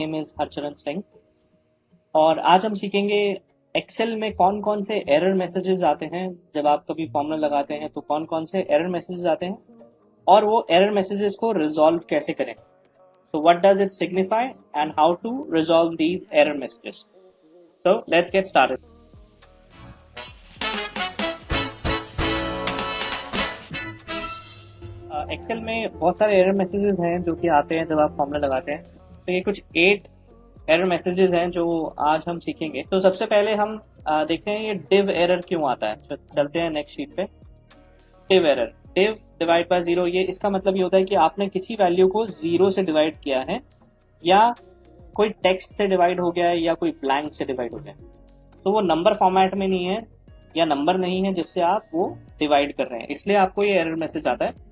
Name is Harcharan Singh और आज हम सीखेंगे एक्सेल में कौन कौन से एरर मैसेजेस आते हैं। जब आप कभी फॉर्मूला लगाते हैं तो कौन कौन से एरर मैसेजेस आते हैं और वो एरर मैसेजेस को रिजॉल्व कैसे करें। So what does it signify and how to resolve these error messages. So let's get started. Excel में बहुत सारे एरर मैसेजेस हैं जो कि आते हैं जब आप फॉर्मूला लगाते हैं। तो ये कुछ 8 एरर मैसेजेस हैं जो आज हम सीखेंगे। तो सबसे पहले हम देखते हैं ये डिव एरर क्यों आता है। तो चलते हैं नेक्स्ट शीट पे। Div error, div divide by zero, ये इसका मतलब ये होता है कि आपने किसी वैल्यू को जीरो से डिवाइड किया है या कोई टेक्स्ट से डिवाइड हो गया है या कोई ब्लैंक से डिवाइड हो गया है। तो वो नंबर फॉर्मेट में नहीं है या नंबर नहीं है जिससे आप वो डिवाइड कर रहे हैं, इसलिए आपको ये एरर मैसेज आता है।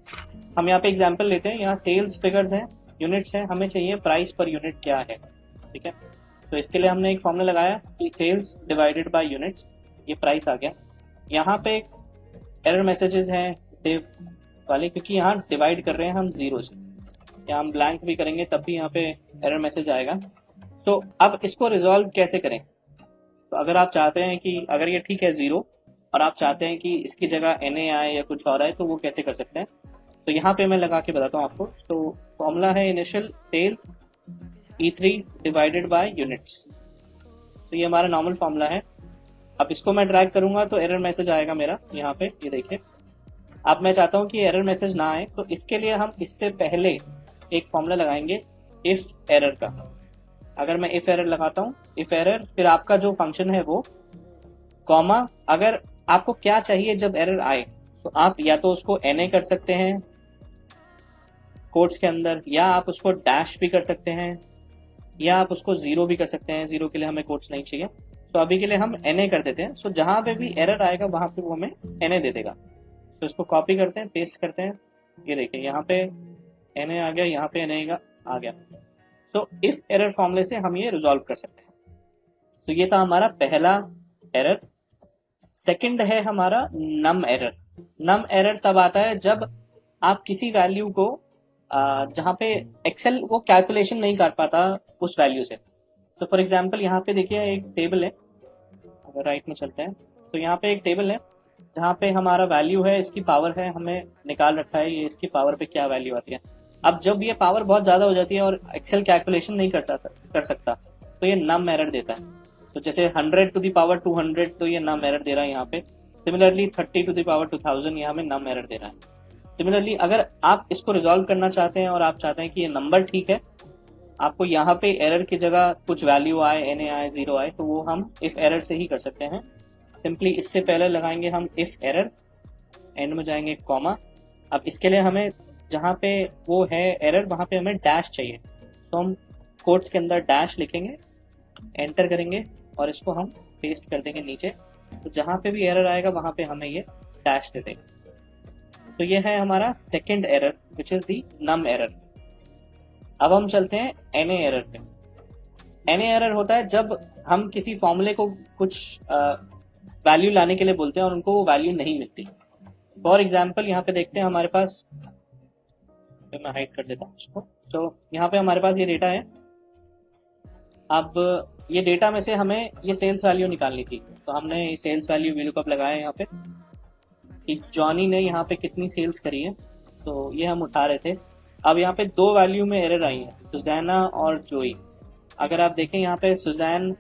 हम यहाँ पे एग्जांपल लेते हैं। यहाँ सेल्स फिगर्स हैं, यूनिट्स हैं, हमें चाहिए प्राइस पर यूनिट क्या है। ठीक है, तो इसके लिए हमने एक फॉर्मूला लगाया कि सेल्स डिवाइडेड बाय यूनिट्स, ये प्राइस आ गया। यहाँ पे एरर मैसेजेस हैं डिव वाले, क्योंकि यहाँ डिवाइड कर रहे हैं हम जीरो से, या हम ब्लैंक भी करेंगे तब भी यहाँ पे एरर मैसेज आएगा। तो अब इसको रिजॉल्व कैसे करें। तो अगर आप चाहते हैं कि अगर ये ठीक है जीरो और आप चाहते हैं कि इसकी जगह एन आए या कुछ और आए, तो वो कैसे कर सकते हैं। तो यहाँ पे मैं लगा के बताता हूँ आपको। तो फॉर्मूला है initial sales E3 divided by units. तो ये हमारा नॉर्मल फॉर्मूला है। अब इसको मैं ड्रैग करूंगा तो एरर मैसेज आएगा मेरा यहाँ पे, ये देखिए। अब मैं चाहता हूँ कि एरर मैसेज ना आए, तो इसके लिए हम इससे पहले एक फॉर्मूला लगाएंगे इफ एरर का। अगर मैं इफ एरर लगाता हूँ, इफ एरर फिर आपका जो फंक्शन है वो कॉमा, अगर आपको क्या चाहिए जब एरर आए, तो आप या तो उसको एन कर सकते हैं कोट्स के अंदर, या आप उसको डैश भी कर सकते हैं, या आप उसको जीरो भी कर सकते हैं। जीरो के लिए हमें कोट्स नहीं चाहिए, तो अभी के लिए हम एन कर देते हैं। सो जहां पे भी एरर आएगा वहां पे वो हमें एन दे देगा। तो इसको कॉपी करते हैं, पेस्ट करते हैं। ये देखिए यहाँ पे एन आ गया, यहाँ पे एन आ गया। तो इफ एरर फॉर्मूले से हम ये रिजॉल्व कर सकते हैं। तो ये था हमारा पहला एरर। सेकंड है हमारा नम एरर। नम एरर तब आता है जब आप किसी वैल्यू को जहां पे एक्सेल वो कैलकुलेशन नहीं कर पाता उस वैल्यू से। तो फॉर एग्जांपल यहाँ पे देखिए एक टेबल है, अगर राइट में चलते हैं तो यहाँ पे एक टेबल है जहाँ पे हमारा वैल्यू है, इसकी पावर है, हमें निकाल रखा है ये इसकी पावर पे क्या वैल्यू आती है। अब जब ये पावर बहुत ज्यादा हो जाती है और एक्सेल कैलकुलेशन नहीं कर सकता तो ये नम एरर देता है। तो जैसे 100 टू द पावर 200, तो ये नम एरर दे रहा है यहाँ पे। सिमिलरली 30 टू द पावर 2000, यहाँ में नम एरर दे रहा है। सिमिलरली अगर आप इसको रिजॉल्व करना चाहते हैं और आप चाहते हैं कि ये नंबर ठीक है, आपको यहाँ पे एरर की जगह कुछ वैल्यू आए, एन आए, जीरो आए, तो वो हम इफ एरर से ही कर सकते हैं। सिंपली इससे पहले लगाएंगे हम इफ एरर, एंड में जाएंगे कॉमा। अब इसके लिए हमें जहाँ पे वो है एरर वहां पे हमें डैश चाहिए, तो हम कोट्स के अंदर डैश लिखेंगे, एंटर करेंगे और इसको हम पेस्ट कर देंगे नीचे। तो जहाँ पे भी एरर आएगा वहां पे हमें ये डैश दे देंगे। तो ये है हमारा second error which is the num error. अब हम चलते हैं एन एरर पे। एन एरर होता है जब हम किसी फॉर्मूले को कुछ वैल्यू लाने के लिए बोलते हैं और उनको वो वैल्यू नहीं मिलती। फॉर एग्जाम्पल यहाँ पे देखते हैं हमारे पास, मैं हाइड कर देता हूँ इसको। तो यहाँ पे हमारे पास ये डेटा है। अब ये डेटा में से हमें ये सेल्स वैल्यू निकालनी थी, तो हमने सेल्स वैल्यू वीलुकअप लगाया यहाँ पे कि जॉनी ने यहाँ पे कितनी सेल्स करी है, तो ये हम उठा रहे थे। अब यहाँ पे दो वैल्यू में एरर आई है, सुजैना और जोई। अगर आप देखें यहाँ पे सुजैन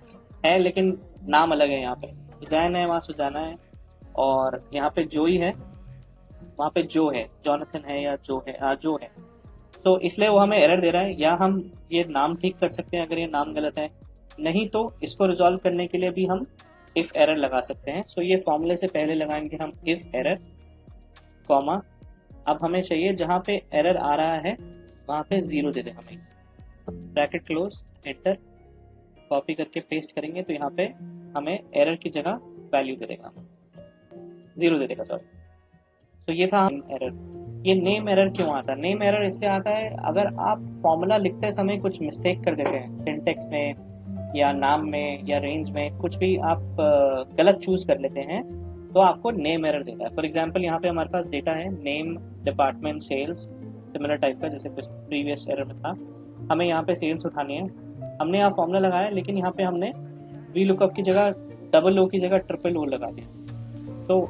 है लेकिन नाम अलग है। यहाँ पे सुजैन है, वहाँ सुजैना है, और यहाँ पे जोई है, वहाँ पे जो है, जॉनथन है या जो है, जो है। तो इसलिए वो हमें एरर दे रहा है। या हम ये नाम ठीक कर सकते हैं अगर ये नाम गलत है, नहीं तो इसको रिजॉल्व करने के लिए भी हम इफ एरर लगा सकते हैं। सो ये फॉर्मूले से पहले लगाएंगे हम इफ एरर कॉमा। अब हमें चाहिए जहां पे एरर आ रहा है वहां पे जीरो दे दे हमें, ब्रैकेट क्लोज, एंटर, कॉपी करके पेस्ट करेंगे तो यहाँ पे हमें एरर की जगह वैल्यू दे देगा, जीरो दे देगा, सॉरी। तो ये था एरर। ये नेम एरर क्यों आता है। नेम एरर इसलिए आता है अगर आप फॉर्मूला लिखते समय कुछ मिस्टेक कर देते हैं, सिंटेक्स में या नाम में या रेंज में कुछ भी आप गलत चूज कर लेते हैं, तो आपको नेम एरर देता है। फॉर एग्जाम्पल यहाँ पे हमारे पास डेटा है name, department, sales, similar type का जैसे प्रीवियस एरर में था। हमें यहाँ पे सेल्स उठानी है, हमने यहाँ फॉर्मूला लगाया, लेकिन यहाँ पे हमने वी लुकअप की जगह डबल ओ की जगह ट्रिपल ओ लगा दिया। तो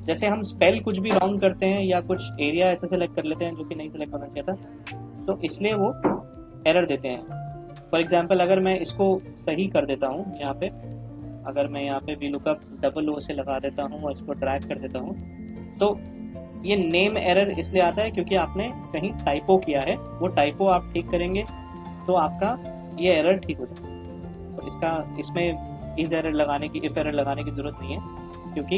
जैसे हम स्पेल कुछ भी रॉन्ग करते हैं या कुछ एरिया ऐसे सेलेक्ट कर लेते हैं जो कि नहीं सेलेक्ट होना चाहिए था, तो इसलिए वो एरर देते हैं। फॉर एग्जाम्पल अगर मैं इसको सही कर देता हूँ यहाँ पे, अगर मैं यहाँ पे वी लुकअप डबल ओ से लगा देता हूँ और इसको ड्रैग कर देता हूँ, तो ये नेम एरर इसलिए आता है क्योंकि आपने कहीं टाइपो किया है। वो टाइपो आप ठीक करेंगे तो आपका ये एरर ठीक हो जाएगा। तो इसमें इस एरर लगाने की, इफ एरर लगाने की जरूरत नहीं है, क्योंकि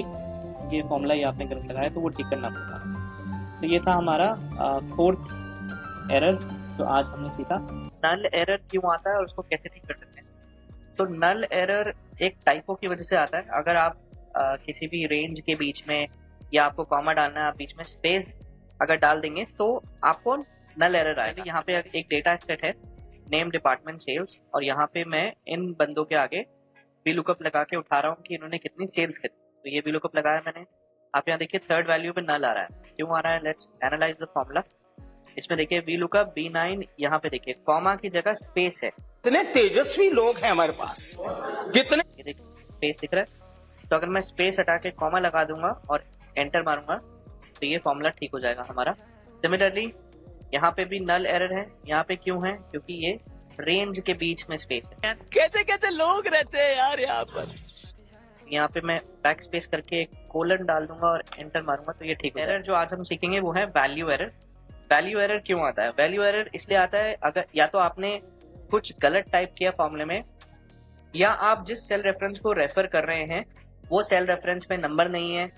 ये फॉर्मूला ही आपने गलत लगाया, तो वो ठीक करना पड़ेगा। तो ये था हमारा फोर्थ एरर जो आज हमने सीखा। नल एरर क्यों आता है और उसको कैसे ठीक कर सकते हैं। तो नल एरर एक टाइपो की वजह से आता है। अगर आप किसी भी रेंज के बीच में या आपको कॉमा डालना है, आप बीच में स्पेस अगर डाल देंगे तो आपको नल एरर आएगा। यहाँ पे एक डेटा सेट है नेम डिपार्टमेंट सेल्स, और यहाँ पे मैं इन बंदों के आगे वी लुकअप लगा के उठा रहा हूँ कि इन्होंने कितनी सेल्स करी। तो ये वी लुकअप लगाया मैंने। आप यहाँ देखिए थर्ड वैल्यू पे नल आ रहा है। क्यों आ रहा है? Let's analyse the formula. इसमें देखिए वी लुकअप B9, यहाँ पे देखिए कॉमा की जगह स्पेस है। कितने तेजस्वी लोग हैं हमारे पास, कितने। ये देखिए स्पेस दिख रहा है। तो अगर मैं स्पेस हटा के कॉमा लगा दूंगा और एंटर मारूंगा तो ये फॉर्मूला ठीक हो जाएगा हमारा। सिमिलरली यहाँ पे भी नल एरर है। यहाँ पे क्यों है? क्योंकि ये रेंज के बीच में स्पेस है। कैसे कैसे लोग रहते हैं यार यहाँ पर। यहाँ पे मैं बैक स्पेस करके एक कोलन डाल दूंगा और एंटर मारूंगा तो ये ठीक है। एरर जो आज हम सीखेंगे वो है वैल्यू एरर। वैल्यू एरर क्यों आता है? वैल्यू एरर इसलिए आता है अगर या तो आपने कुछ गलत टाइप किया फॉर्मूले में, या आप जिस सेल रेफरेंस को रेफर कर रहे हैं वो सेल रेफरेंस में नंबर नहीं है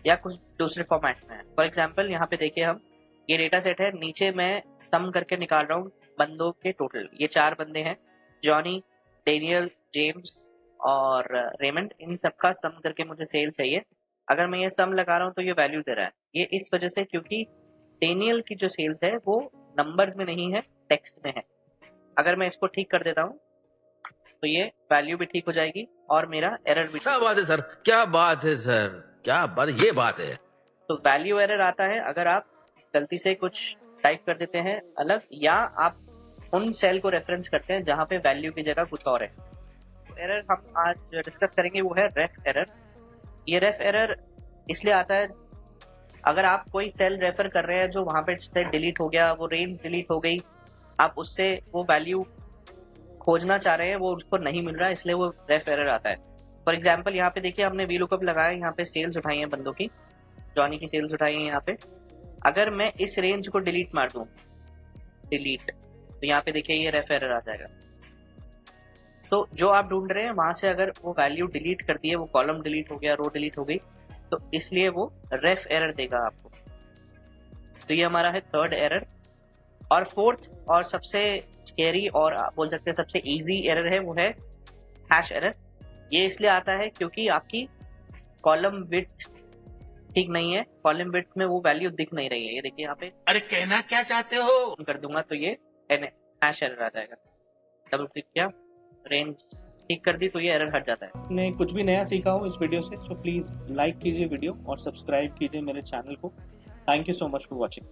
या कुछ दूसरे फॉर्मेट में है। फॉर एग्जाम्पल यहाँ पे देखिए हम ये डेटा सेट है, नीचे मैं सम करके निकाल रहा हूँ बंदों के टोटल। ये 4 बंदे हैं, जॉनी, डेनियल, जेम्स और रेमंड। इन सबका सम करके मुझे सेल चाहिए। अगर मैं ये सम लगा रहा हूँ तो ये वैल्यू दे रहा है। ये इस वजह से क्योंकि डेनियल की जो सेल्स है वो नंबर्स में नहीं है, टेक्स्ट में है। अगर मैं इसको ठीक कर देता हूँ तो ये वैल्यू भी ठीक हो जाएगी और मेरा एरर भी। क्या बात है सर, क्या बात है सर, क्या बात, ये बात है। तो वैल्यू एरर आता है अगर आप गलती से कुछ टाइप कर देते हैं अलग, या आप उन सेल को रेफरेंस करते हैं जहां पे वैल्यू की जगह कुछ और है। तो एरर हम आज डिस्कस करेंगे वो है रेफ एरर। ये रेफ एरर इसलिए आता है अगर आप कोई सेल रेफर कर रहे हैं जो वहां पे से डिलीट हो गया, वो रेंज डिलीट हो गई, आप उससे वो वैल्यू खोजना चाह रहे हैं, वो उसको नहीं मिल रहा है, इसलिए वो रेफ एरर आता है। फॉर एग्जाम्पल यहाँ पे देखिए हमने वी लुकअप लगाया, यहाँ पे सेल्स उठाई हैं बंदों की, जॉनी की सेल्स उठाई हैं यहाँ पे। अगर मैं इस रेंज को डिलीट मार दूं, डिलीट, तो यहाँ पे देखिए ये रेफ एरर आ जाएगा। तो जो आप ढूंढ रहे हैं वहां से अगर वो वैल्यू डिलीट कर दी है, वो कॉलम डिलीट हो गया, रो डिलीट हो गई, तो इसलिए वो रेफ एरर देगा आपको। तो ये हमारा है थर्ड एरर। और फोर्थ और सबसे स्केरी और आप बोल सकते हैं सबसे इजी एरर है वो है हैश एरर। ये इसलिए आता है क्योंकि आपकी कॉलम विड्थ ठीक नहीं है, कॉलम विड्थ में वो वैल्यू दिख नहीं रही है। ये देखिए यहाँ पे, अरे कहना क्या चाहते हो। कर दूंगा तो ये हैश एरर आ जाएगा। डबल क्लिक किया, रेंज ठीक कर दी तो ये एरर हट जाता है। आपने कुछ भी नया सीखा हो इस वीडियो से तो प्लीज लाइक कीजिए वीडियो और सब्सक्राइब कीजिए मेरे चैनल को। Thank you so much for watching.